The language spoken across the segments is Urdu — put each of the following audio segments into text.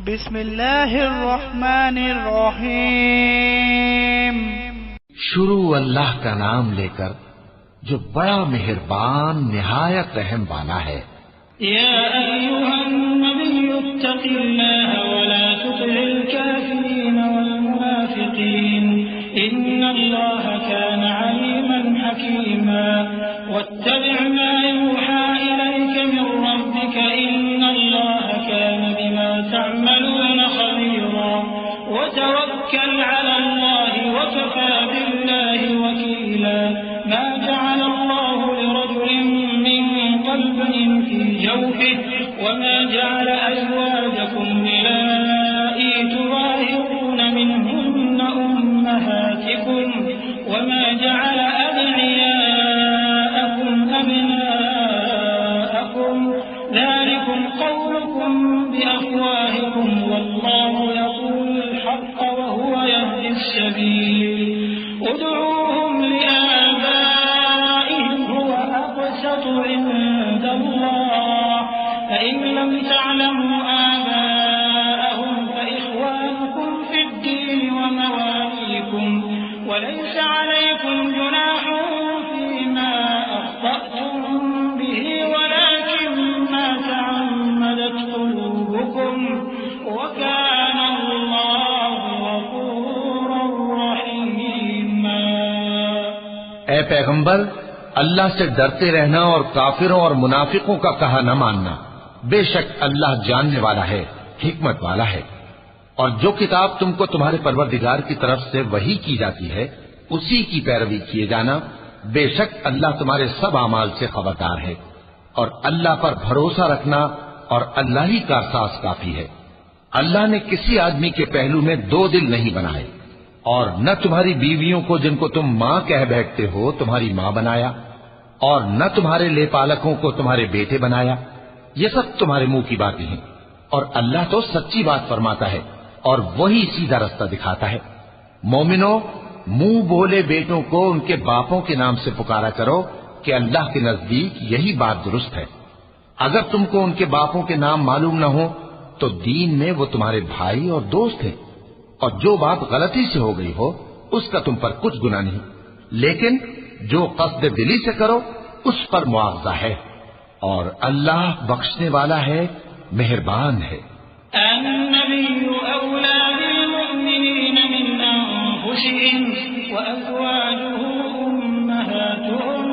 بسم اللہ الرحمن الرحیم۔ شروع اللہ کا نام لے کر جو بڑا مہربان نہایت رحم والا ہے۔ یا ایھا النبی اتق اللہ ولا تطع الکافرین والمنافقین ان اللہ کان علیما حکیما واتبع ما یوحى الیک من ربک ان اللہ کان بما تعملون خبیرا وتوکل علی اللہ وکفى باللہ وکیلا ما جعل اللہ لرجل من قلبين في جوفه وما جعل أزواجكم اللائي تظاهرون منهن أمهاتكم وما جعل أدعياءكم أبناءكم ذلكم قولكم بأفواهكم والله يقول الحق وهو يهدي السبيل ادعوهم لآبائهم هو أقسط عند الله فإن لم تعلموا آباءهم فإخوانكم في الدين ومواليكم وليس عليكم جناح فيما أخطأتم به ولكن ما تعمدت قلوبكم وكان الله غفورا رحيما۔ اے پیغمبر، اللہ سے ڈرتے رہنا اور کافروں اور منافقوں کا کہا نہ ماننا۔ بے شک اللہ جاننے والا ہے، حکمت والا ہے۔ اور جو کتاب تم کو تمہارے پروردگار کی طرف سے وحی کی جاتی ہے اسی کی پیروی کیے جانا۔ بے شک اللہ تمہارے سب اعمال سے خبردار ہے۔ اور اللہ پر بھروسہ رکھنا اور اللہ ہی کا احساس کافی ہے۔ اللہ نے کسی آدمی کے پہلو میں دو دل نہیں بنائے، اور نہ تمہاری بیویوں کو جن کو تم ماں کہہ بیٹھتے ہو تمہاری ماں بنایا، اور نہ تمہارے لے پالکوں کو تمہارے بیٹے بنایا۔ یہ سب تمہارے منہ کی باتیں ہیں، اور اللہ تو سچی بات فرماتا ہے اور وہی سیدھا رستہ دکھاتا ہے۔ مومنو، منہ بولے بیٹوں کو ان کے باپوں کے نام سے پکارا کرو کہ اللہ کے نزدیک یہی بات درست ہے۔ اگر تم کو ان کے باپوں کے نام معلوم نہ ہو تو دین میں وہ تمہارے بھائی اور دوست ہیں، اور جو بات غلطی سے ہو گئی ہو اس کا تم پر کچھ گناہ نہیں، لیکن جو قصد دلی سے کرو اس پر معاوضہ ہے، اور اللہ بخشنے والا ہے، مہربان ہے۔ النبي أولى بالمؤمنين من أنفسهم وأزواجه أمهاتهم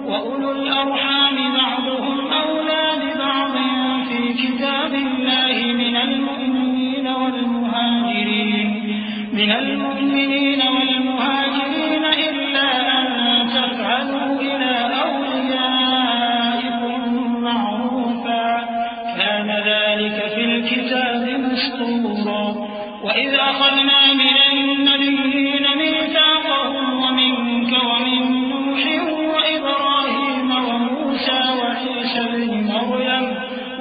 وأولو الأرحام بعضهم أولى ببعض في كتاب الله من المؤمنين والمهاجرين إلا أن تفعلوا إلى أوليائكم معروفا كان ذلك في الكتاب مسطورا وإذ أخذنا من النبيين ميثاقهم ومنك ومن نوح وإبراهيم وموسى وعيسى ابن مريم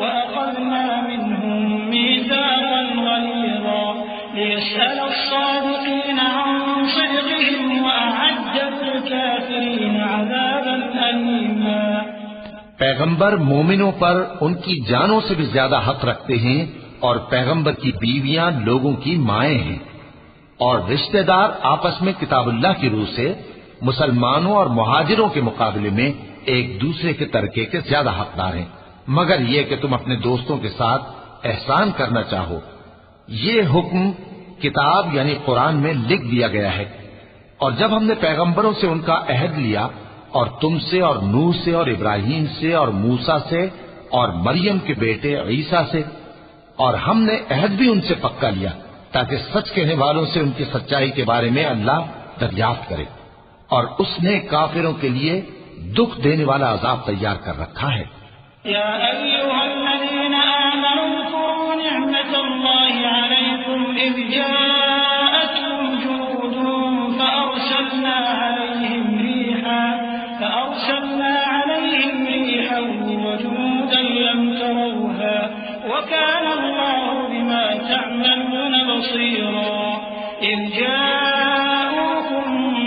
وأخذنا منهم ميثاقا غليظا ليسأل الصادقين عن صدقهم وأعد للكافرين عذابا أليما۔ پیغمبر مومنوں پر ان کی جانوں سے بھی زیادہ حق رکھتے ہیں، اور پیغمبر کی بیویاں لوگوں کی مائیں ہیں، اور رشتہ دار آپس میں کتاب اللہ کی روح سے مسلمانوں اور مہاجروں کے مقابلے میں ایک دوسرے کے ترکے کے زیادہ حقدار ہیں، مگر یہ کہ تم اپنے دوستوں کے ساتھ احسان کرنا چاہو۔ یہ حکم کتاب یعنی قرآن میں لکھ دیا گیا ہے۔ اور جب ہم نے پیغمبروں سے ان کا عہد لیا، اور تم سے اور نوح سے اور ابراہیم سے اور موسیٰ سے اور مریم کے بیٹے عیسیٰ سے، اور ہم نے عہد بھی ان سے پکا لیا تاکہ سچ کہنے والوں سے ان کی سچائی کے بارے میں اللہ دریافت کرے، اور اس نے کافروں کے لیے دکھ دینے والا عذاب تیار کر رکھا ہے۔ يا أيها الذين آمنوا اذكروا نعمة الله عليكم إذ جاءتكم جنود فأرسلنا عليهم ريحا وجنودا لم تروها وكان الله بما تعملون بصيرا إذ جاءوكم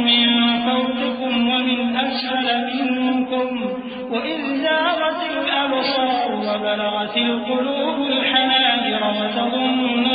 من فوقكم ومن أسفل منكم وإذ زاغت الأبصار وبلغت القلوب الحناجر وتظنون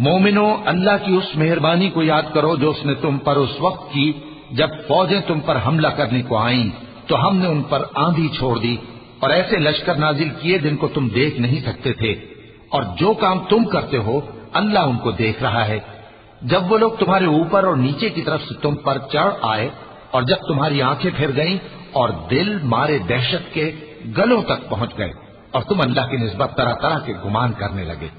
مومنو، اللہ کی اس مہربانی کو یاد کرو جو اس نے تم پر اس وقت کی جب فوجیں تم پر حملہ کرنے کو آئیں تو ہم نے ان پر آندھی چھوڑ دی اور ایسے لشکر نازل کیے جن کو تم دیکھ نہیں سکتے تھے، اور جو کام تم کرتے ہو اللہ ان کو دیکھ رہا ہے۔ جب وہ لوگ تمہارے اوپر اور نیچے کی طرف سے تم پر چڑھ آئے اور جب تمہاری آنکھیں پھر گئیں اور دل مارے دہشت کے گلوں تک پہنچ گئے اور تم اللہ کی نسبت طرح طرح کے گمان کرنے لگے،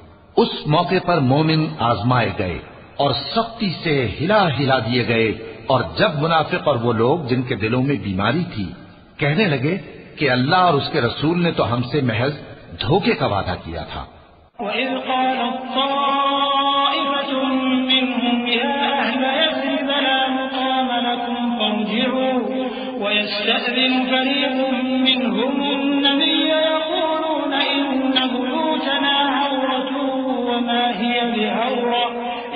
اس موقع پر مومن آزمائے گئے اور سختی سے ہلا ہلا دیے گئے، اور جب منافق اور وہ لوگ جن کے دلوں میں بیماری تھی کہنے لگے کہ اللہ اور اس کے رسول نے تو ہم سے محض دھوکے کا وعدہ کیا تھا۔ وَإِذْ قَالَتْ طَائِفَةٌ مِّنْهُمْ يَا أَهْلَ يَثْرِبَ لَا مُقَامَ لَكُمْ فَارْجِعُوا وَيَسْتَأْذِنُ فَرِيقٌ مِّنْهُمُ النَّبِيَّ يَقُولُونَ إِنَّ بُيُوتَنَا عَوْرَةٌ وَمَا هِيَ بِعَوْرَةٍ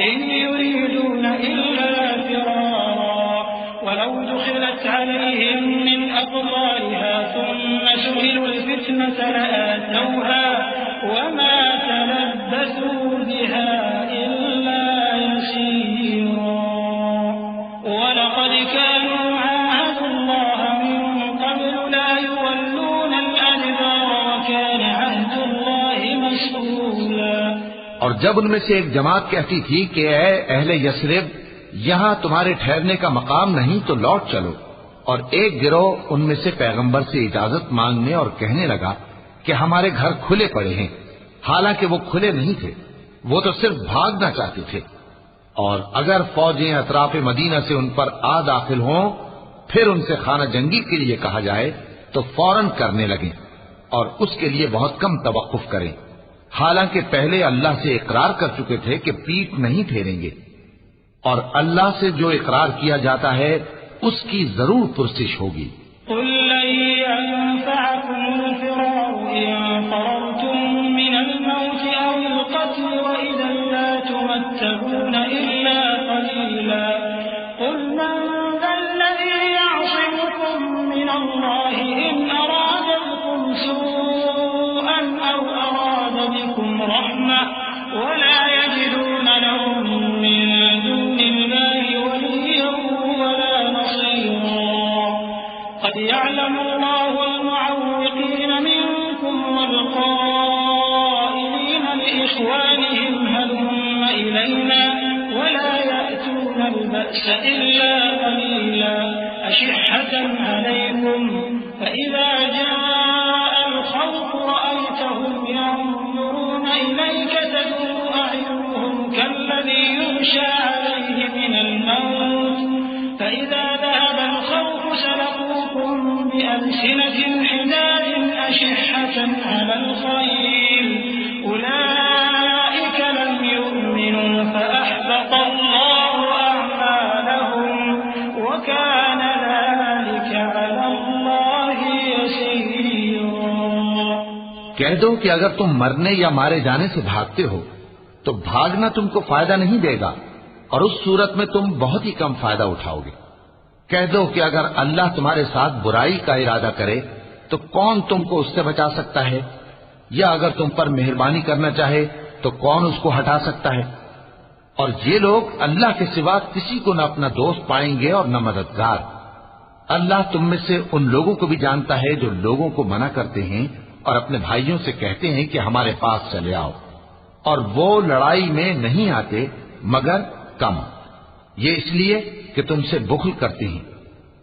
إِن يُرِيدُونَ إِلَّا فِرَارًا وَلَوْ دُخِلَتْ عَلَيْهِم مِّنْ أَقْطَارِهَا ثُمَّ سُئِلُوا الْفِتْنَةَ لَآتَوْهَا وَمَا تَلَبَّثُوا بِهَا إِلَّا يَسِيرًا وَلَقَدْ كَانُوا عَاهَدُوا اللَّهَ مِن قَبْلُ لَا يُوَلُّونَ الْأَدْبَارَ وَكَانَ عَهْدُ اللَّهِ مَسْئُولًا۔ اور جب ان میں سے ایک جماعت کہتی تھی کہ اے اہل یثرب، یہاں تمہارے ٹھہرنے کا مقام نہیں تو لوٹ چلو، اور ایک گروہ ان میں سے پیغمبر سے اجازت مانگنے اور کہنے لگا کہ ہمارے گھر کھلے پڑے ہیں، حالانکہ وہ کھلے نہیں تھے، وہ تو صرف بھاگنا چاہتے تھے، اور اگر فوجیں اطراف مدینہ سے ان پر آ داخل ہوں پھر ان سے خانہ جنگی کے لیے کہا جائے تو فوراً کرنے لگیں اور اس کے لیے بہت کم توقف کریں، حالانکہ پہلے اللہ سے اقرار کر چکے تھے کہ پیٹھ نہیں پھیریں گے، اور اللہ سے جو اقرار کیا جاتا ہے اس کی ضرور پرسش ہوگی۔ قُل لَّن يَنفَعَكُمُ الْفِرَارُ إِن فَرَرْتُم مِّنَ الْمَوْتِ أَوِ الْقَتْلِ وَإِذًا لَّا تُمَتَّعُونَ إِلَّا قَلِيلًا قُلْ مَن ذَا الَّذِي يَعْصِمُكُم مِّنَ اللَّهِ إِنْ أَرَادَ بِكُمْ سُوءًا أَوْ أَرَادَ بِكُمْ رَحْمَةً وَلَا يَجِدُونَ لَهُم مِّن دُونِ اللَّهِ وَلِيًّا وَلَا نَصِيرًا قَدْ يَعْلَمُ اللَّهُ الْمُعَوِّقِينَ مِنكُمْ وَالْقَائِلِينَ لِإِخْوَانِهِمْ هَلُمَّ إِلَيْنَا وَلَا يَأْتُونَ الْبَأْسَ إِلَّا قَلِيلًا أَشِحَّةً عَلَيْكُمْ فَإِذَا جَاءَ الْخَوْفُ رَأَيْتَهُمْ يَنظُرُونَ إِلَيْكَ تَدُورُ أَعْيُنُهُمْ كَالَّذِي يُغْشَىٰ عَلَيْهِ مِنَ الْمَوْتِ فَإِذَا ذَهَبَ الْخَوْفُ سَلَقُوكُم بِأَلْسِنَةٍ حِدَادٍ أَشِحَّةً عَلَى الْخَيْرِ أُولَٰئِكَ لَمْ يُؤْمِنُوا فَأَحْبَطَ اللَّهُ أَعْمَالَهُمْ وَكَانَ ذَلِكَ عَلَى اللَّهِ يَسِيرًا۔ کہہ دو کہ اگر تم مرنے یا مارے جانے سے بھاگتے ہو تو بھاگنا تم کو فائدہ نہیں دے گا، اور اس صورت میں تم بہت ہی کم فائدہ اٹھاؤ گے۔ کہہ دو کہ اگر اللہ تمہارے ساتھ برائی کا ارادہ کرے تو کون تم کو اس سے بچا سکتا ہے، یا اگر تم پر مہربانی کرنا چاہے تو کون اس کو ہٹا سکتا ہے؟ اور یہ لوگ اللہ کے سوا کسی کو نہ اپنا دوست پائیں گے اور نہ مددگار۔ اللہ تم میں سے ان لوگوں کو بھی جانتا ہے جو لوگوں کو منع کرتے ہیں اور اپنے بھائیوں سے کہتے ہیں کہ ہمارے پاس چلے آؤ، اور وہ لڑائی میں نہیں آتے مگر کم، یہ اس لیے کہ تم سے بخل کرتے ہیں۔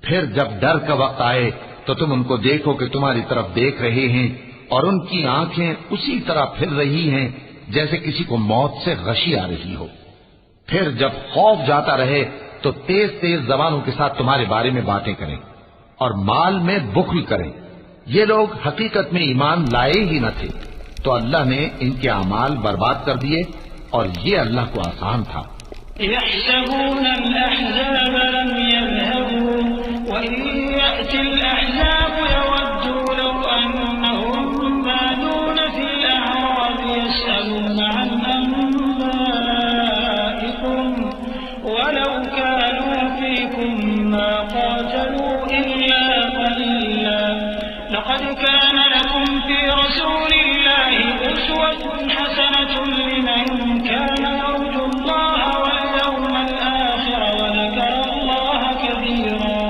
پھر جب ڈر کا وقت آئے تو تم ان کو دیکھو کہ تمہاری طرف دیکھ رہے ہیں اور ان کی آنکھیں اسی طرح پھر رہی ہیں جیسے کسی کو موت سے غشی آ رہی ہو۔ پھر جب خوف جاتا رہے تو تیز تیز زبانوں کے ساتھ تمہارے بارے میں باتیں کریں اور مال میں بخل کریں۔ یہ لوگ حقیقت میں ایمان لائے ہی نہ تھے، تو اللہ نے ان کے اعمال برباد کر دیے، اور یہ اللہ کو آسان تھا۔ يحسبون الأحزاب لم يذهبوا وإن يأتي الأحزاب يودوا لو أنهم بادون في الأعراب يسألون عن أنبائكم ولو كانوا فيكم ما قاتلوا إلا قليلا لقد كان لكم في رسول الله أسوة حسنة لمن كان يرجو الله واليوم الآخر وذكر الله كثيرا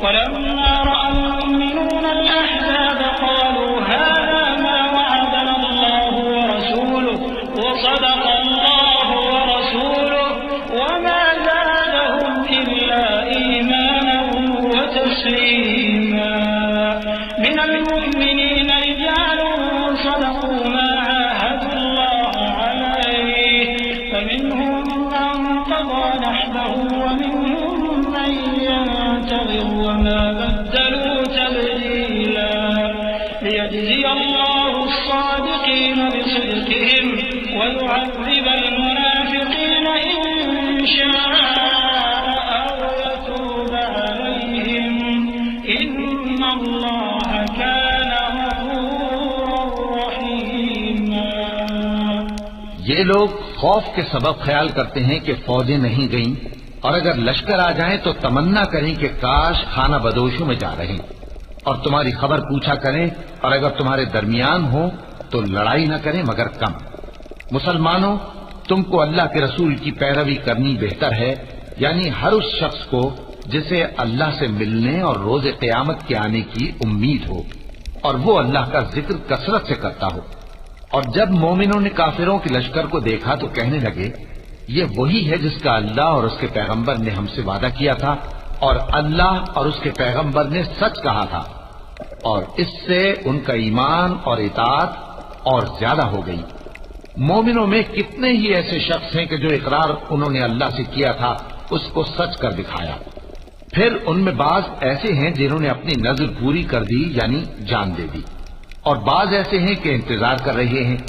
ولما رأى المؤمنون الأحزاب قالوا هذا ما وعدنا الله ورسوله وصدق الله ورسوله وما زادهم إلا إيمانا وتسليما من المؤمنين رجال صدقوا ما عاهدوا الله عليه فمنهم من قضى نحبه ومنهم من ينتظر وما بدلوا تبديلا ليجزي الله الصادقين بصدقهم ويعذب المنافقين إن شاء أو يتوب عليهم إن الله كان غفورا رحيما. یہ لوگ خوف کے سبب خیال کرتے ہیں کہ فوجیں نہیں گئیں اور اگر لشکر آ جائیں تو تمنا کریں کہ کاش خانہ بدوشوں میں جا رہے اور تمہاری خبر پوچھا کریں اور اگر تمہارے درمیان ہو تو لڑائی نہ کریں مگر کم. مسلمانوں تم کو اللہ کے رسول کی پیروی کرنی بہتر ہے، یعنی ہر اس شخص کو جسے اللہ سے ملنے اور روز قیامت کے آنے کی امید ہو اور وہ اللہ کا ذکر کثرت سے کرتا ہو. اور جب مومنوں نے کافروں کے لشکر کو دیکھا تو کہنے لگے یہ وہی ہے جس کا اللہ اور اس کے پیغمبر نے ہم سے وعدہ کیا تھا اور اللہ اور اس کے پیغمبر نے سچ کہا تھا، اور اس سے ان کا ایمان اور اطاعت اور زیادہ ہو گئی. مومنوں میں کتنے ہی ایسے شخص ہیں کہ جو اقرار انہوں نے اللہ سے کیا تھا اس کو سچ کر دکھایا. پھر ان میں بعض ایسے ہیں جنہوں نے اپنی نظر پوری کر دی یعنی جان دے دی، اور بعض ایسے ہیں کہ انتظار کر رہے ہیں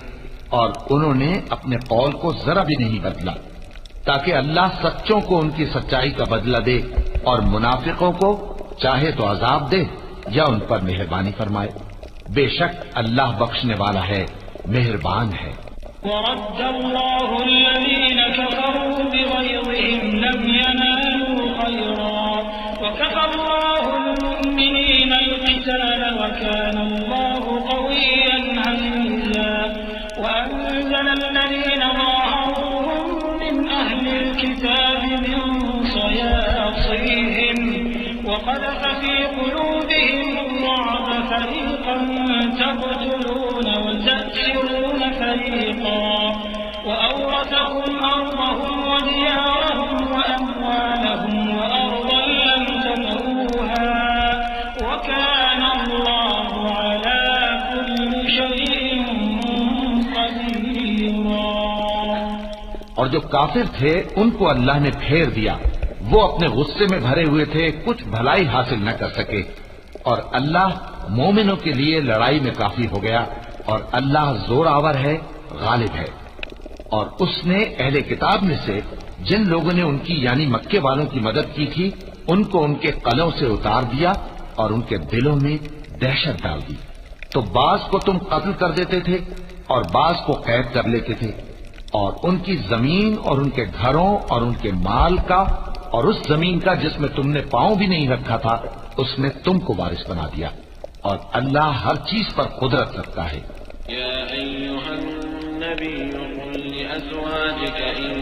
اور انہوں نے اپنے قول کو ذرا بھی نہیں بدلا تاکہ اللہ سچوں کو ان کی سچائی کا بدلہ دے اور منافقوں کو چاہے تو عذاب دے یا ان پر مہربانی فرمائے. بے شک اللہ بخشنے والا ہے، مہربان ہے. ورد الله الذين كفروا بغيظهم لم ينالوا خيرا وكفى الله المؤمنين القتال وكان الله قويا عزيزا وأنزل الذين ظاهروهم من أهل الكتاب من صياصيهم وقذف في قلوبهم الرعب فريقا تقتلون وتأسرون فريقا وأورثكم أرضهم وديارهم وأموالهم وأرضا لم تطئوها وكان الله على كل شيء قديرا. اور جو کافر تھے ان کو اللہ نے پھیر دیا، وہ اپنے غصے میں بھرے ہوئے تھے، کچھ بھلائی حاصل نہ کر سکے، اور اللہ مومنوں کے لیے لڑائی میں کافی ہو گیا، اور اللہ زور آور ہے، غالب ہے. اور اس نے اہل کتاب میں سے جن لوگوں نے ان کی یعنی مکے والوں کی مدد کی تھی ان کو ان کے قلعوں سے اتار دیا اور ان کے دلوں میں دہشت ڈال دی. تو بعض کو تم قتل کر دیتے تھے اور بعض کو قید کر لیتے تھے، اور ان کی زمین اور ان کے گھروں اور ان کے مال کا اور اس زمین کا جس میں تم نے پاؤں بھی نہیں رکھا تھا اس نے تم کو وارث بنا دیا، اور اللہ ہر چیز پر قدرت رکھتا ہے. يا أيها النبي قل لأزواجك إن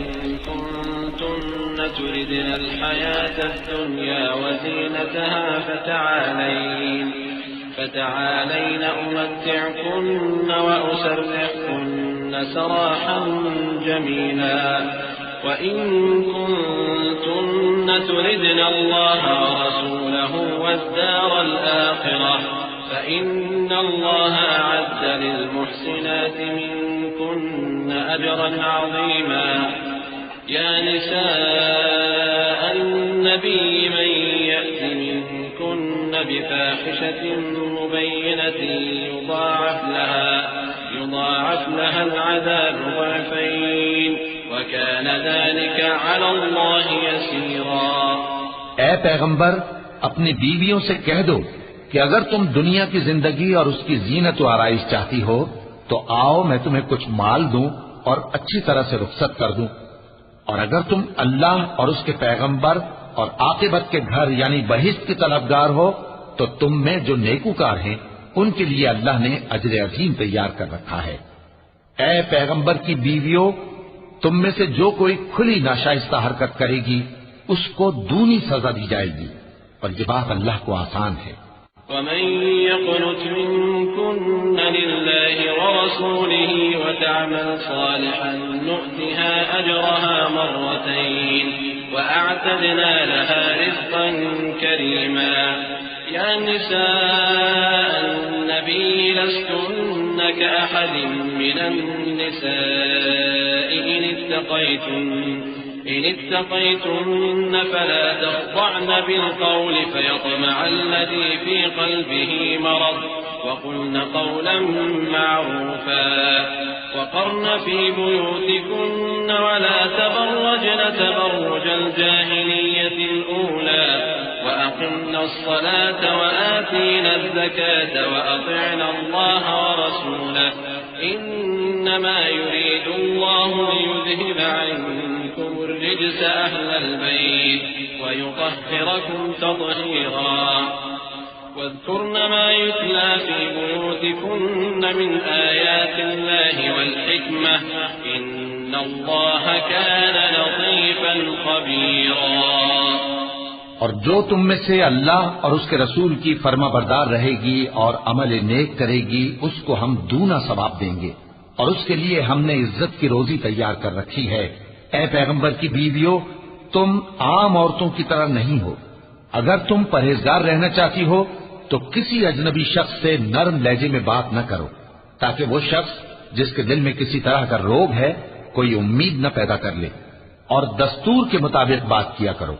كنتن تردن الحياة الدنيا وزينتها فتعالين أمتعكن وأسرحكن سراحا جميلا وإن كنتن تردن الله ورسوله والدار الآخرة فإن الله أعد للمحسنات منكن أجرا عظيما. يا نساء النبي من يأت منكن بفاحشة مبينة يضاعف لها العذاب ضعفين وكان ذلك على الله يسيرا. اے پیغمبر اپنی بیویوں سے کہہ دو کہ اگر تم دنیا کی زندگی اور اس کی زینت و آرائش چاہتی ہو تو آؤ میں تمہیں کچھ مال دوں اور اچھی طرح سے رخصت کر دوں، اور اگر تم اللہ اور اس کے پیغمبر اور عاقبت کے گھر یعنی بہشت کی طلبگار ہو تو تم میں جو نیکوکار ہیں ان کے لیے اللہ نے اجر عظیم تیار کر رکھا ہے۔ اے پیغمبر کی بیویوں، تم میں سے جو کوئی کھلی ناشائستہ حرکت کرے گی اس کو دونی سزا دی جائے گی، اور یہ بات اللہ کو آسان ہے۔ ومن يقنت منكن لله ورسوله وتعمل صالحا نؤتها أجرها مرتين وأعتدنا لها رزقا كريما يا نساء النبي لستن كأحد من النساء إن اتقيتن فلا تخضعن بالقول فيطمع الذي في قلبه مرض وقلن قولا معروفا وقرن في بيوتكن ولا تبرجن تبرج الجاهلية الأولى وأقمنا الصلاة وآتينا الزكاة وأطعنا الله ورسوله إنما يريد الله ليذهب عنكم الرجس أهل البيت ويطهركم تطهيرا واذكرن ما يتلى في بيوتكن من آيات الله والحكمة إن الله كان لطيفا خبيرا۔ اور جو تم میں سے اللہ اور اس کے رسول کی فرما بردار رہے گی اور عمل نیک کرے گی اس کو ہم دونا ثواب دیں گے، اور اس کے لیے ہم نے عزت کی روزی تیار کر رکھی ہے۔ اے پیغمبر کی بیویوں، تم عام عورتوں کی طرح نہیں ہو۔ اگر تم پرہیزگار رہنا چاہتی ہو تو کسی اجنبی شخص سے نرم لہجے میں بات نہ کرو، تاکہ وہ شخص جس کے دل میں کسی طرح کا روگ ہے کوئی امید نہ پیدا کر لے، اور دستور کے مطابق بات کیا کرو،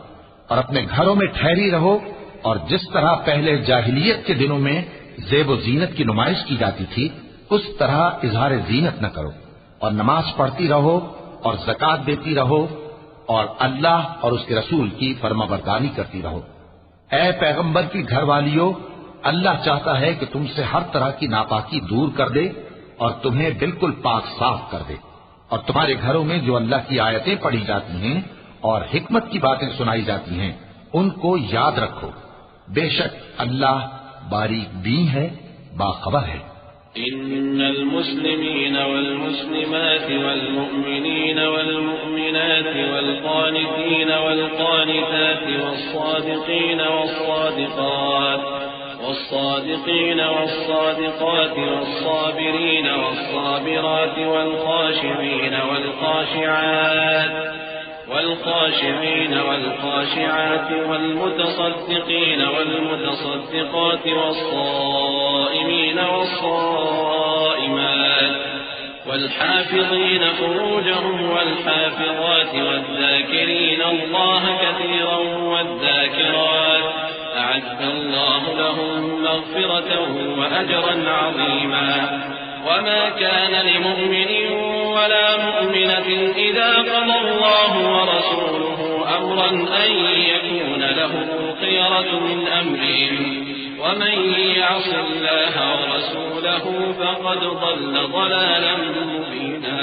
اور اپنے گھروں میں ٹھہری رہو، اور جس طرح پہلے جاہلیت کے دنوں میں زیب و زینت کی نمائش کی جاتی تھی اس طرح اظہار زینت نہ کرو، اور نماز پڑھتی رہو اور زکوٰۃ دیتی رہو، اور اللہ اور اس کے رسول کی فرما برداری کرتی رہو۔ اے پیغمبر کی گھر والیوں، اللہ چاہتا ہے کہ تم سے ہر طرح کی ناپاکی دور کر دے اور تمہیں بالکل پاک صاف کر دے، اور تمہارے گھروں میں جو اللہ کی آیتیں پڑھی جاتی ہیں اور حکمت کی باتیں سنائی جاتی ہیں ان کو یاد رکھو، بے شک اللہ باریک بین ہے، باخبر ہے۔ إن المسلمين والمسلمات والمؤمنين والمؤمنات والقانتين والقانتات والصادقين والصادقات والصابرين والصابرات والخاشعين والخاشعات والمتصدقين والمتصدقات والصائمين والصائمات والحافظين فروجهم والحافظات والذاكرين الله كثيرا والذاكرات أعد الله لهم مغفرة وأجرا عظيما وما كان لمؤمن ولا مؤمنة إذا قضى الله ورسوله أمرا أن يكون له الخيرة من أمرهم ومن يعص الله ورسوله فقد ضل ضلالا مبينا۔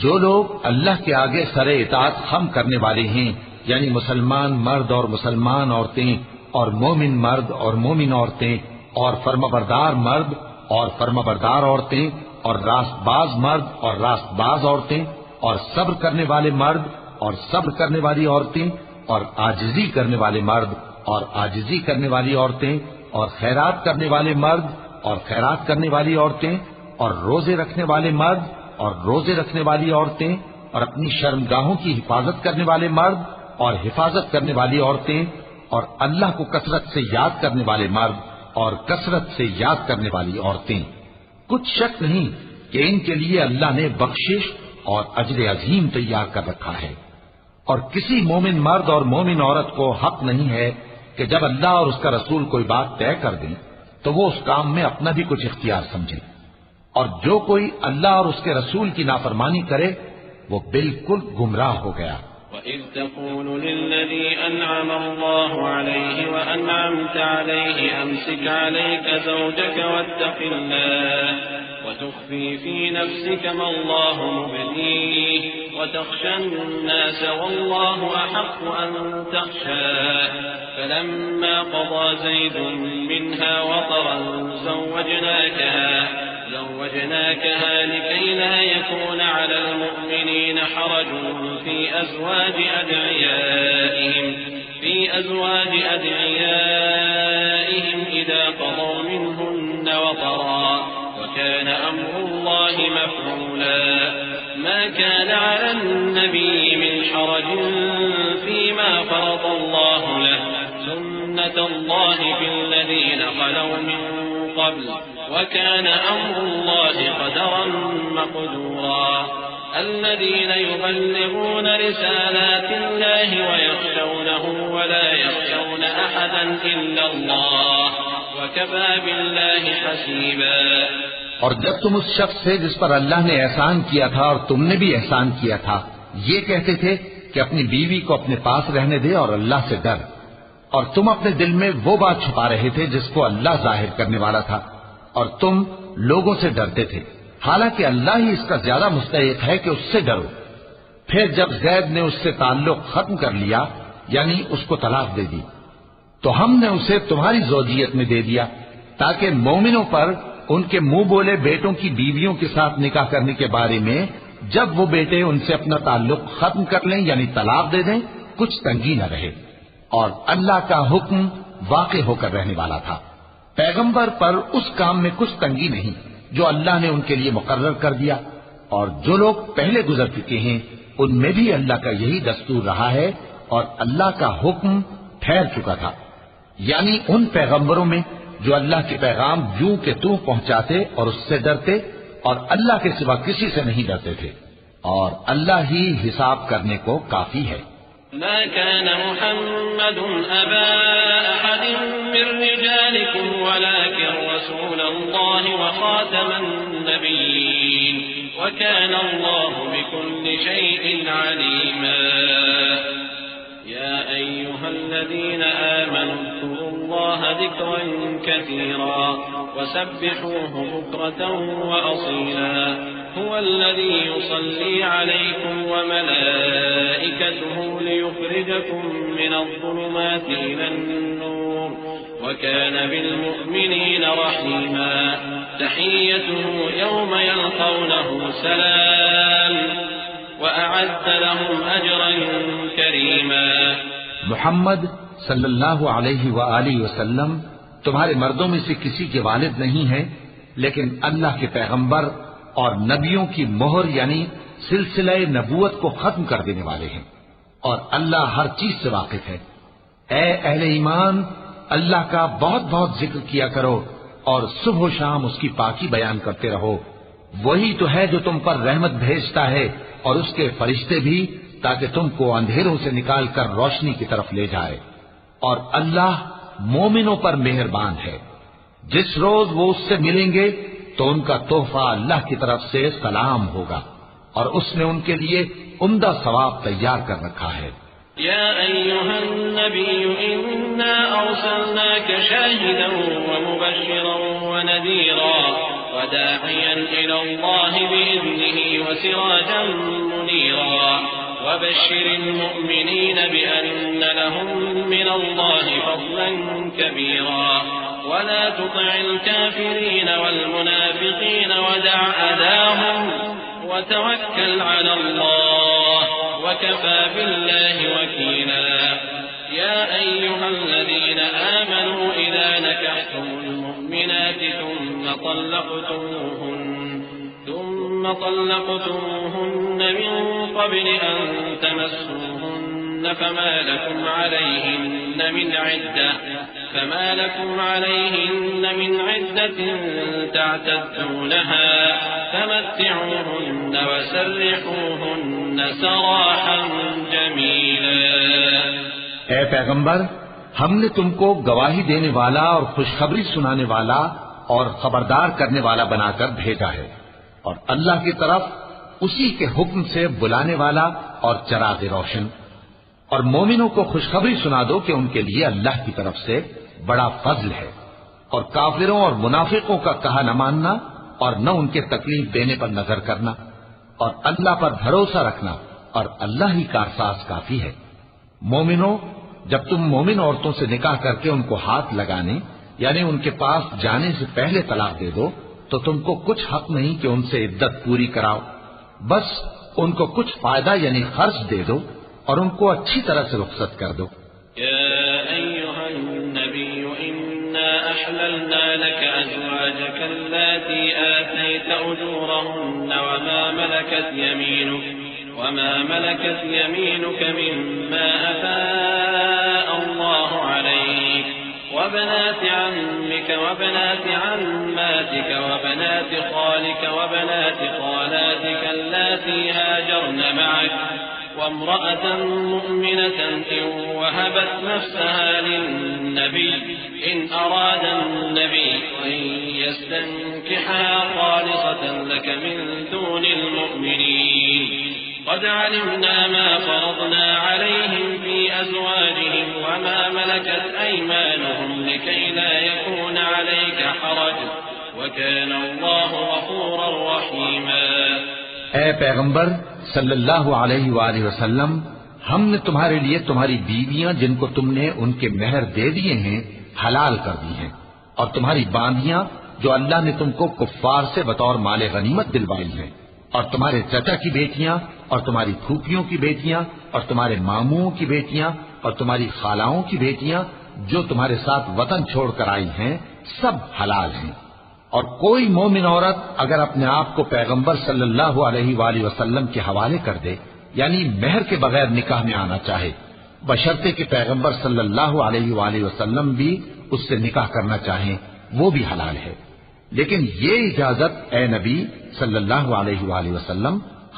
جو لوگ اللہ کے آگے سر اطاعت خم کرنے والے ہیں، یعنی مسلمان مرد اور مسلمان عورتیں اور مومن مرد اور مومن عورتیں اور فرمانبردار مرد اور فرمانبردار عورتیں اور راست باز مرد اور راست باز عورتیں اور صبر کرنے والے مرد اور صبر کرنے والی عورتیں اور عاجزی کرنے والے مرد اور عاجزی کرنے والی عورتیں اور خیرات کرنے والے مرد اور خیرات کرنے والی عورتیں اور روزے رکھنے والے مرد اور روزے رکھنے والی عورتیں اور اپنی شرمگاہوں کی حفاظت کرنے والے مرد اور حفاظت کرنے والی عورتیں اور اللہ کو کثرت سے یاد کرنے والے مرد اور کثرت سے یاد کرنے والی عورتیں۔ کچھ شک نہیں کہ ان کے لیے اللہ نے بخشش اور اجر عظیم تیار کر رکھا ہے، اور کسی مومن مرد اور مومن عورت کو حق نہیں ہے کہ جب اللہ اور اس کا رسول کوئی بات طے کر دیں تو وہ اس کام میں اپنا بھی کچھ اختیار سمجھے، اور جو کوئی اللہ اور اس کے رسول کی نافرمانی کرے وہ بالکل گمراہ ہو گیا۔ وإذ تقول للذي أنعم الله عليه وأنعمت عليه أمسك عليك زوجك واتق الله وتخفي في نفسك ما الله مبديه وتخشى الناس والله أحق أن تخشاه فلما قضى زيد منها وطرا زوجناكها لكي لا يكون على المؤمنين حرج في أزواج أدعيائهم إذا قضوا منهن وطرا وكان أمر الله مفعولا ما كان على النبي من حرج فيما فرض الله له سنة الله في الذين خلوا من قبل وكان أمر الله قدرا مقدورا الذين يبلغون رسالات الله ويخشونه ولا يخشون أحدا إلا الله وكفى بالله حسيبا اور جب تم اس شخص سے جس پر اللہ نے احسان کیا تھا اور تم نے بھی احسان کیا تھا یہ کہتے تھے کہ اپنی بیوی کو اپنے پاس رہنے دے اور اللہ سے ڈر، اور تم اپنے دل میں وہ بات چھپا رہے تھے جس کو اللہ ظاہر کرنے والا تھا، اور تم لوگوں سے ڈرتے تھے، حالانکہ اللہ ہی اس کا زیادہ مستحق ہے کہ اس سے ڈرو۔ پھر جب زید نے اس سے تعلق ختم کر لیا یعنی اس کو طلاق دے دی تو ہم نے اسے تمہاری زوجیت میں دے دیا تاکہ مومنوں پر ان کے منہ بولے بیٹوں کی بیویوں کے ساتھ نکاح کرنے کے بارے میں جب وہ بیٹے ان سے اپنا تعلق ختم کر لیں یعنی طلاق دے دیں کچھ تنگی نہ رہے، اور اللہ کا حکم واقع ہو کر رہنے والا تھا۔ پیغمبر پر اس کام میں کچھ تنگی نہیں جو اللہ نے ان کے لیے مقرر کر دیا، اور جو لوگ پہلے گزر چکے ہیں ان میں بھی اللہ کا یہی دستور رہا ہے، اور اللہ کا حکم ٹھہر چکا تھا، یعنی ان پیغمبروں میں جو اللہ کے پیغام یوں کہ توں پہنچاتے اور اس سے ڈرتے اور اللہ کے سوا کسی سے نہیں ڈرتے تھے، اور اللہ ہی حساب کرنے کو کافی ہے۔ ما كان محمد أبا أحد من رجالكم ولكن رسول الله وخاتم النبيين وكان الله بكل شيء عليما يا أيها الذين آمنوا اذكروا الله ذكرا كثيرا وسبحوه بكرة وأصيلا هو الذي يصلي عليكم وملائكته ليخرجكم من الظلمات إلى النور وكان بالمؤمنين رحيما تحيته يوم يلقونه سلام وأعد لهم أجرا كريما۔ محمد صلی اللہ علیہ وآلہ وسلم تمہارے مردوں میں سے کسی کے والد نہیں ہیں، لیکن اللہ کے پیغمبر اور نبیوں کی مہر یعنی سلسلہ نبوت کو ختم کر دینے والے ہیں، اور اللہ ہر چیز سے واقف ہے۔ اے اہل ایمان، اللہ کا بہت بہت ذکر کیا کرو اور صبح و شام اس کی پاکی بیان کرتے رہو، وہی تو ہے جو تم پر رحمت بھیجتا ہے اور اس کے فرشتے بھی، تاکہ تم کو اندھیروں سے نکال کر روشنی کی طرف لے جائے، اور اللہ مومنوں پر مہربان ہے۔ جس روز وہ اس سے ملیں گے تو ان کا تحفہ اللہ کی طرف سے سلام ہوگا، اور اس نے ان کے لیے عمدہ ثواب تیار کر رکھا ہے۔ يا أيها النبي إنا أرسلناك شاهدا ومبشرا ونذيرا وداعيا إلى الله بإذنه وسراجا منيرا وبشر المؤمنين بأن لهم من الله فضلا كبيرا ولا تطع الكافرين والمنافقين ودع أذاهم وتوكل على الله وكفى بالله وكيلا يا أيها الذين آمنوا إذا نكحتم المؤمنات ثم طلقتموهن من قبل أن تمسوهن فما لكم عليهن من عدة تعتدونها فمتعوهن وسرحوهن سراحا جميلا۔ اے پیغمبر، ہم نے تم کو گواہی دینے والا اور خوشخبری سنانے والا اور خبردار کرنے والا بنا کر بھیجا ہے، اور اللہ کی طرف اسی کے حکم سے بلانے والا اور چراغ روشن، اور مومنوں کو خوشخبری سنا دو کہ ان کے لیے اللہ کی طرف سے بڑا فضل ہے، اور کافروں اور منافقوں کا کہا نہ ماننا اور نہ ان کے تکلیف دینے پر نظر کرنا، اور اللہ پر بھروسہ رکھنا، اور اللہ ہی کارساز کافی ہے۔ مومنوں، جب تم مومن عورتوں سے نکاح کر کے ان کو ہاتھ لگانے یعنی ان کے پاس جانے سے پہلے طلاق دے دو تو تم کو کچھ حق نہیں کہ ان سے عدت پوری کراؤ، بس ان کو کچھ فائدہ یعنی خرچ دے دو اور ان کو اچھی طرح سے رخصت کر دو۔ يا أيها النبي إنا أحللنا لك أزواجك اللاتي آتيت أجورهن وما ملكت يمينك مما أفاء الله عليك وبنات عمك وبنات عماتك وبنات خالك وبنات خالاتك اللاتي هاجرن معك وامرأة مؤمنة إن وهبت نفسها للنبي إن أراد النبي أن يستنكحها خالصة لك من دون المؤمنين قد علمنا ما فرضنا عليهم في أزواجهم وما ملكت أيمانهم لكي لا يكون عليك حرج وكان الله غفورا رحيما۔ اے پیغمبر صلی اللہ علیہ وآلہ وسلم، ہم نے تمہارے لیے تمہاری بیویاں جن کو تم نے ان کے مہر دے دیے ہیں حلال کر دی ہیں، اور تمہاری باندیاں جو اللہ نے تم کو کفار سے بطور مال غنیمت دلوائی ہیں، اور تمہارے چچا کی بیٹیاں اور تمہاری پھوپھیوں کی بیٹیاں اور تمہارے ماموں کی بیٹیاں اور تمہاری خالاؤں کی بیٹیاں جو تمہارے ساتھ وطن چھوڑ کر آئی ہیں سب حلال ہیں۔ اور کوئی مومن عورت اگر اپنے آپ کو پیغمبر صلی اللہ علیہ وآلہ وسلم کے حوالے کر دے یعنی مہر کے بغیر نکاح میں آنا چاہے، بشرطے کہ پیغمبر صلی اللہ علیہ وآلہ وسلم بھی اس سے نکاح کرنا چاہیں، وہ بھی حلال ہے۔ لیکن یہ اجازت اے نبی صلی اللہ علیہ وآلہ وسلم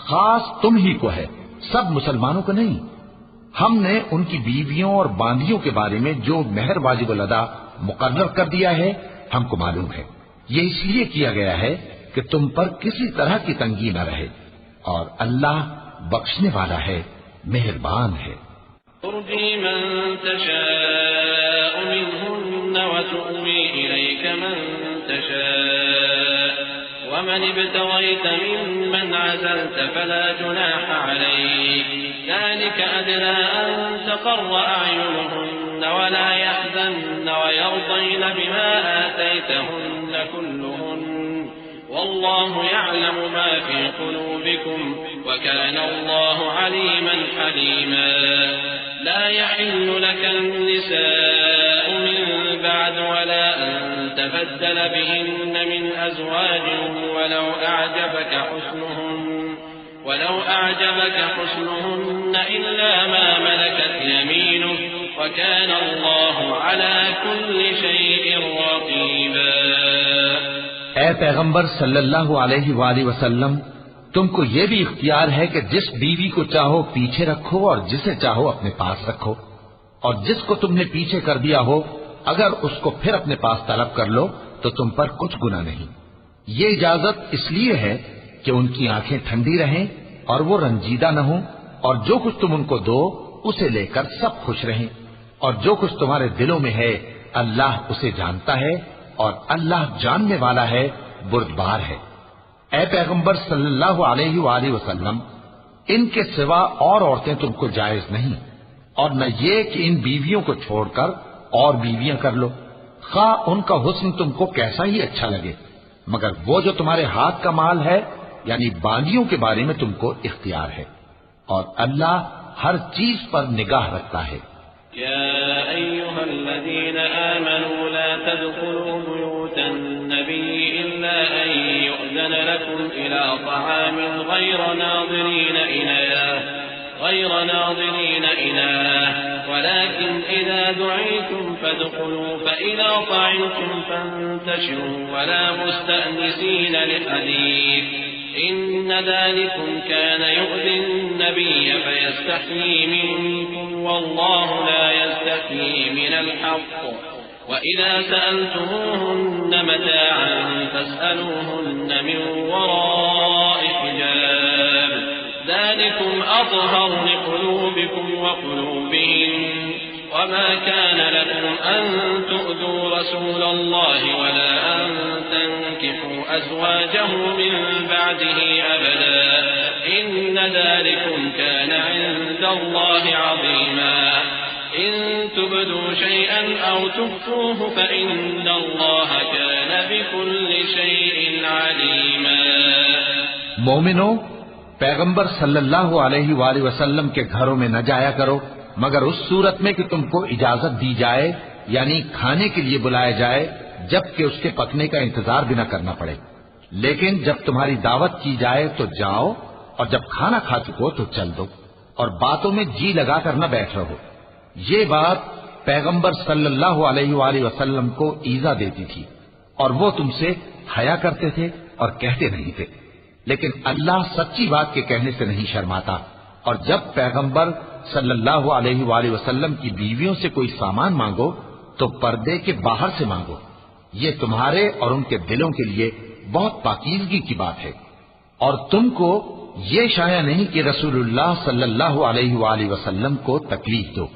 خاص تم ہی کو ہے، سب مسلمانوں کو نہیں۔ ہم نے ان کی بیویوں اور باندیوں کے بارے میں جو مہر واجب الادا مقرر کر دیا ہے ہم کو معلوم ہے، یہ اس لیے کیا گیا ہے کہ تم پر کسی طرح کی تنگی نہ رہے، اور اللہ بخشنے والا ہے، مہربان ہے۔ ترجي من تشاء منهن وتؤوي إليك من تشاء ومن ابتغيت ممن عزلت فلا جناح عليك ذلك أدنى أن تقر أعينهن ولا يحزن ويرضين بما آتيتهن كلهن والله يعلم ما في قلوبكم وكان الله عليما حليما۔ لا يحل لك النساء من بعد ولا أن تبدل بهن من أزواج ولو أعجبك حسنهن إلا ما ملكت يمينك وكان الله على كل شيء رقيبا۔ اے پیغمبر صلی اللہ علیہ وآلہ وسلم، تم کو یہ بھی اختیار ہے کہ جس بیوی کو چاہو پیچھے رکھو اور جسے چاہو اپنے پاس رکھو، اور جس کو تم نے پیچھے کر دیا ہو اگر اس کو پھر اپنے پاس طلب کر لو تو تم پر کچھ گناہ نہیں۔ یہ اجازت اس لیے ہے کہ ان کی آنکھیں ٹھنڈی رہیں اور وہ رنجیدہ نہ ہوں، اور جو کچھ تم ان کو دو اسے لے کر سب خوش رہیں، اور جو کچھ تمہارے دلوں میں ہے اللہ اسے جانتا ہے، اور اللہ جاننے والا ہے، بردبار ہے۔ اے پیغمبر صلی اللہ علیہ وآلہ وسلم، ان کے سوا اور عورتیں تم کو جائز نہیں، اور نہ یہ کہ ان بیویوں کو چھوڑ کر اور بیویاں کر لو، خواہ ان کا حسن تم کو کیسا ہی اچھا لگے، مگر وہ جو تمہارے ہاتھ کا مال ہے یعنی باندیوں کے بارے میں تم کو اختیار ہے، اور اللہ ہر چیز پر نگاہ رکھتا ہے۔ يا أيها الذين آمنوا لا تدخلوا بيوت النبي إلا أن يؤذن لكم إلى طعام غير ناظرين إناه ولكن إذا دعيتم فادخلوا فإذا طعمتم فانتشروا ولا مستأنسين لحديث إن ذلكم كان يؤذي النبي فيستحيي منكم والله لا يستحيي من الحق وإذا سألتموهن متاعا فاسألوهن من وراء حجاب ذلك ذلكم أطهر لقلوبكم وقلوبهم وما كان لكم أن تؤذوا رسول الله ولا أن تنكحوا أزواجه من بعده أبدا إن ذلكم كان عند الله عظيما إن تبدوا شيئا أو تخفوه فإن الله كان بكل شيء عليما. مومنو، پیغمبر صلی اللہ علیہ وآلہ وسلم کے گھروں میں نہ جایا کرو مگر اس صورت میں کہ تم کو اجازت دی جائے، یعنی کھانے کے لیے بلایا جائے جبکہ اس کے پکنے کا انتظار بھی نہ کرنا پڑے. لیکن جب تمہاری دعوت کی جائے تو جاؤ، اور جب کھانا کھا چکو تو چل دو، اور باتوں میں جی لگا کر نہ بیٹھ رہو. یہ بات پیغمبر صلی اللہ علیہ وآلہ وسلم کو ایذا دیتی تھی، اور وہ تم سے حیا کرتے تھے اور کہتے نہیں تھے. لیکن اللہ سچی بات کے کہنے سے نہیں شرماتا، اور جب پیغمبر صلی اللہ علیہ وآلہ وسلم کی بیویوں سے کوئی سامان مانگو تو پردے کے باہر سے مانگو. یہ تمہارے اور ان کے دلوں کے لیے بہت پاکیزگی کی بات ہے. اور تم کو یہ شایع نہیں کہ رسول اللہ صلی اللہ علیہ وآلہ وسلم کو تکلیف دو،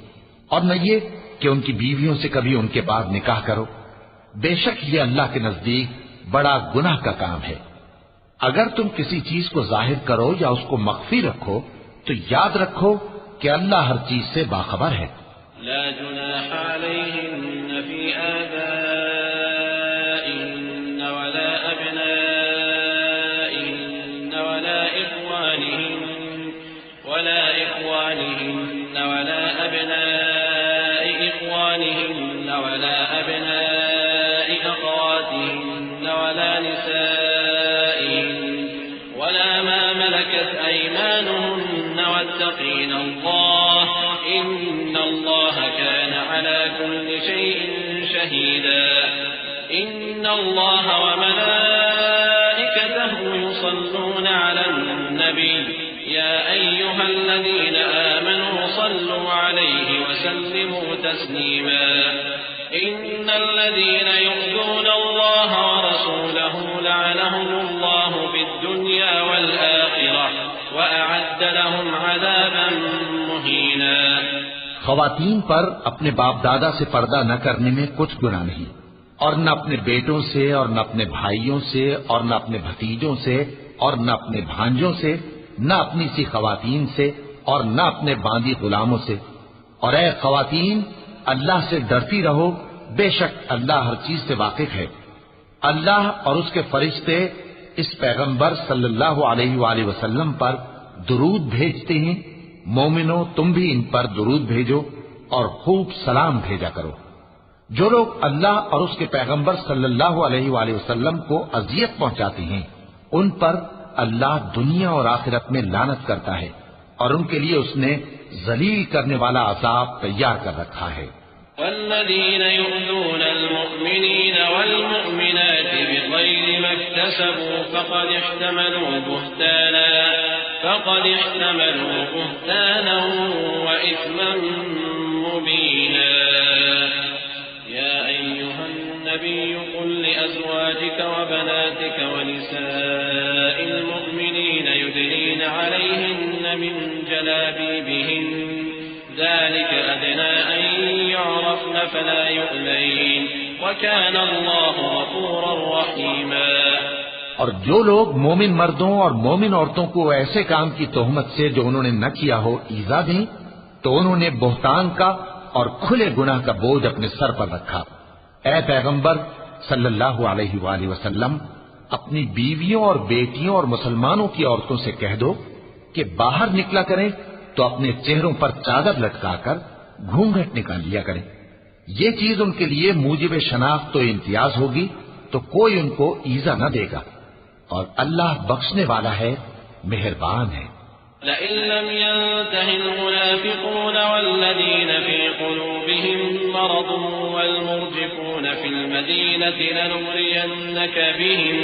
اور نہ یہ کہ ان کی بیویوں سے کبھی ان کے بعد نکاح کرو. بے شک یہ اللہ کے نزدیک بڑا گناہ کا کام ہے. اگر تم کسی چیز کو ظاہر کرو یا اس کو مخفی رکھو تو یاد رکھو کہ اللہ ہر چیز سے باخبر ہے. لا جناح عليهن في آبائهن ولا أبنائهن ولا إخوانهن ولا أبناء إخوانهن ولا أبناء أخواتهن ولا نسائهن ولا ما ملكت أيمانهن واتقين الله إن الله كان على كل شيء شهيدا. إن الله وملائكته يصلون على النبي يا أيها الذين آمنوا صلوا عليه وسلموا تسليما. إن الذين يؤذون الله ورسوله لعنهم الله في الدنيا والآخرة وأعد لهم عذابا مهينا. خواتین پر اپنے باپ دادا سے پردہ نہ کرنے میں کچھ گناہ نہیں، اور نہ اپنے بیٹوں سے اور نہ اپنے بھائیوں سے اور نہ اپنے بھتیجوں سے اور نہ اپنے بھانجوں سے، نہ اپنی سی خواتین سے اور نہ اپنے باندی غلاموں سے. اور اے خواتین، اللہ سے ڈرتی رہو، بے شک اللہ ہر چیز سے واقف ہے. اللہ اور اس کے فرشتے اس پیغمبر صلی اللہ علیہ وآلہ وسلم پر درود بھیجتے ہیں. مومنو، تم بھی ان پر درود بھیجو اور خوب سلام بھیجا کرو. جو لوگ اللہ اور اس کے پیغمبر صلی اللہ علیہ وآلہ وسلم کو اذیت پہنچاتے ہیں ان پر اللہ دنیا اور آخرت میں لعنت کرتا ہے، اور ان کے لیے اس نے ذلیل کرنے والا عذاب تیار کر رکھا ہے. والذين يؤذون المؤمنين والمؤمنات بغير ما اكتسبوا فقد احتملوا بهتانا وإثما مبينا. يا أيها النبي قل لأزواجك وبناتك ونساء المؤمنين يدنين عليهن من جلابيبهن ذلك أدنى أن يعرفن فلا يؤذين وكان الله غفورا رحيما. اور جو لوگ مومن مردوں اور مومن عورتوں کو ایسے کام کی تہمت سے جو انہوں نے نہ کیا ہو ایذا دیں تو انہوں نے بہتان کا اور کھلے گناہ کا بوجھ اپنے سر پر رکھا. اے پیغمبر صلی اللہ علیہ وآلہ وسلم، اپنی بیویوں اور بیٹیوں اور مسلمانوں کی عورتوں سے کہہ دو کہ باہر نکلا کریں تو اپنے چہروں پر چادر لٹکا کر گھونگھٹ نکال لیا کریں. یہ چیز ان کے لیے موجب شناخت و امتیاز ہوگی تو کوئی ان کو ایذا نہ دے گا، اور اللہ بخشنے والا ہے، مہربان ہے. لئن لم ينته المنافقون والذين في قلوبهم مرض والمرجفون في المدينة لنغرينك بهم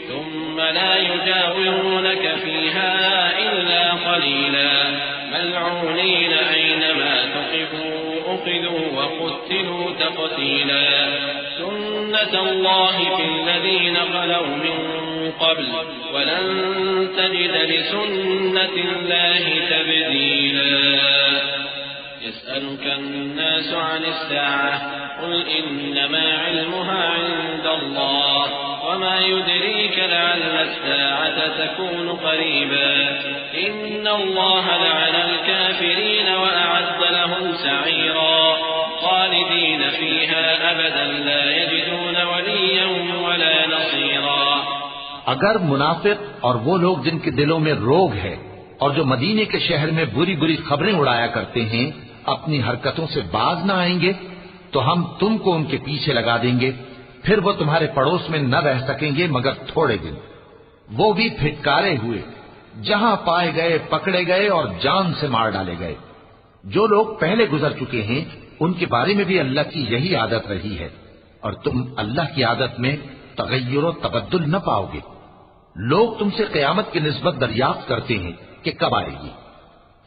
ثم لا يجاورونك فيها إلا قليلا ملعونين أينما ثقفوا أخذوا وقتلوا تقتيلا. سنة الله في الذين خلوا من قبل ولن تجد لسنة الله تبديلا يسألك الناس عن الساعة قل إنما علمها عند الله وما يدريك لعل الساعة تكون قريبا إن الله لعن الكافرين وأعد لهم سعيرا خالدين فيها أبدا لا يجدون وليا ولا نصيرا. اگر منافق اور وہ لوگ جن کے دلوں میں روگ ہے اور جو مدینے کے شہر میں بری بری خبریں اڑایا کرتے ہیں اپنی حرکتوں سے باز نہ آئیں گے تو ہم تم کو ان کے پیچھے لگا دیں گے، پھر وہ تمہارے پڑوس میں نہ رہ سکیں گے مگر تھوڑے دن، وہ بھی پھٹکارے ہوئے، جہاں پائے گئے پکڑے گئے اور جان سے مار ڈالے گئے. جو لوگ پہلے گزر چکے ہیں ان کے بارے میں بھی اللہ کی یہی عادت رہی ہے، اور تم اللہ کی عادت میں تغیر و تبدل نہ پاؤ گے. لوگ تم سے قیامت کی نسبت دریافت کرتے ہیں کہ کب آئے گی.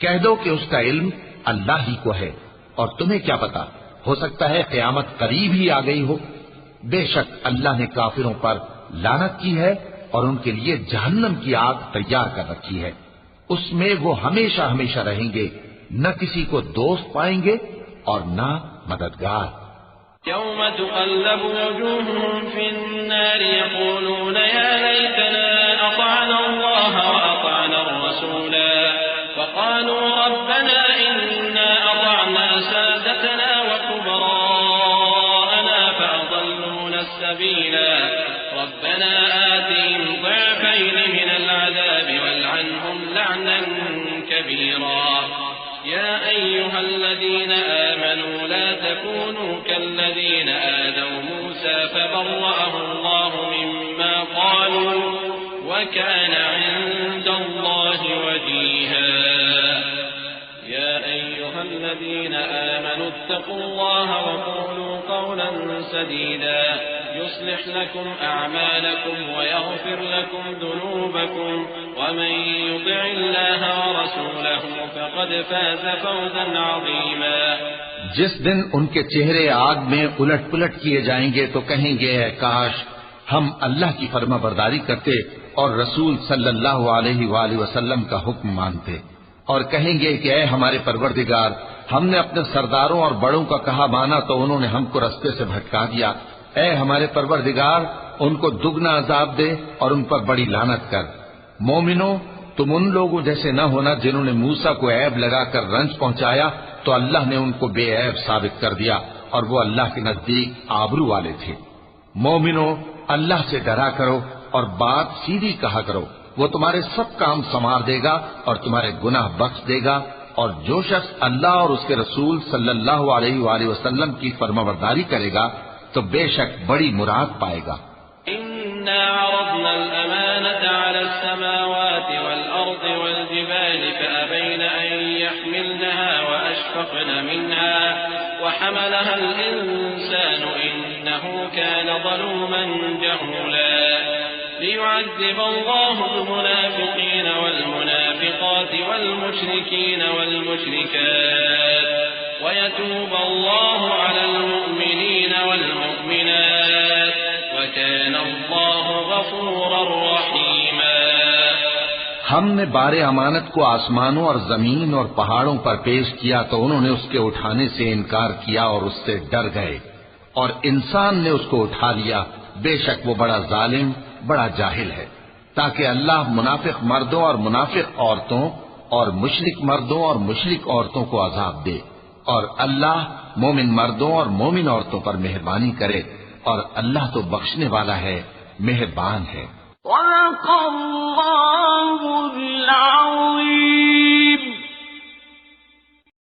کہہ دو کہ اس کا علم اللہ ہی کو ہے، اور تمہیں کیا پتا، ہو سکتا ہے قیامت قریب ہی آ گئی ہو. بے شک اللہ نے کافروں پر لعنت کی ہے اور ان کے لیے جہنم کی آگ تیار کر رکھی ہے، اس میں وہ ہمیشہ ہمیشہ رہیں گے، نہ کسی کو دوست پائیں گے اور نہ مددگار. يوم تقلب وجوههم في النار يقولون يا ليتنا أطعنا الله وأطعنا الرسولا وقالوا ربنا إنا أطعنا سادتنا وكبراءنا فأضلونا السبيلا ربنا آتهم ضعفين من العذاب والعنهم لعنا كبيرا. يا أيها الذين آمنوا لا تكونوا كالذين آذوا موسى فبرأه الله مما قالوا وكان عند الله وجيها. يا أيها الذين آمنوا اتقوا الله وقولوا قولا سديدا يصلح لكم أعمالكم ويغفر لكم ذنوبكم ومن يطع الله ورسوله فقد فاز فوزا عظيما. جس دن ان کے چہرے آگ میں الٹ پلٹ کیے جائیں گے تو کہیں گے اے کاش ہم اللہ کی فرما برداری کرتے اور رسول صلی اللہ علیہ وآلہ وسلم کا حکم مانتے، اور کہیں گے کہ اے ہمارے پروردگار ہم نے اپنے سرداروں اور بڑوں کا کہا مانا تو انہوں نے ہم کو رستے سے بھٹکا دیا. اے ہمارے پروردگار ان کو دگنا عذاب دے اور ان پر بڑی لعنت کر. مومنوں تم ان لوگوں جیسے نہ ہونا جنہوں نے موسیٰ کو عیب لگا کر رنج پہنچایا تو اللہ نے ان کو بے عیب ثابت کر دیا اور وہ اللہ کے نزدیک آبرو والے تھے. مومنوں اللہ سے ڈرا کرو اور بات سیدھی کہا کرو، وہ تمہارے سب کام سنوار دے گا اور تمہارے گناہ بخش دے گا، اور جو شخص اللہ اور اس کے رسول صلی اللہ علیہ وآلہ وسلم کی فرمانبرداری کرے گا تو بے شک بڑی مراد پائے گا. إنا عرضنا الأمانة على السماوات والأرض والجبال فأبين أن يحملنها وأشفقن منها وحملها الإنسان إنه كان ظلوما جهولا. ليعذب الله المنافقين والمنافقات والمشركين والمشركات ويتوب الله على المؤمنين والمؤمنات وكان الله غفورا رحيما. ہم نے بار امانت کو آسمانوں اور زمین اور پہاڑوں پر پیش کیا تو انہوں نے اس کے اٹھانے سے انکار کیا اور اس سے ڈر گئے، اور انسان نے اس کو اٹھا لیا، بے شک وہ بڑا ظالم بڑا جاہل ہے. تاکہ اللہ منافق مردوں اور منافق عورتوں اور مشرک مردوں اور مشرک عورتوں کو عذاب دے، اور اللہ مومن مردوں اور مومن عورتوں پر مہربانی کرے، اور اللہ تو بخشنے والا ہے، مہربان ہے.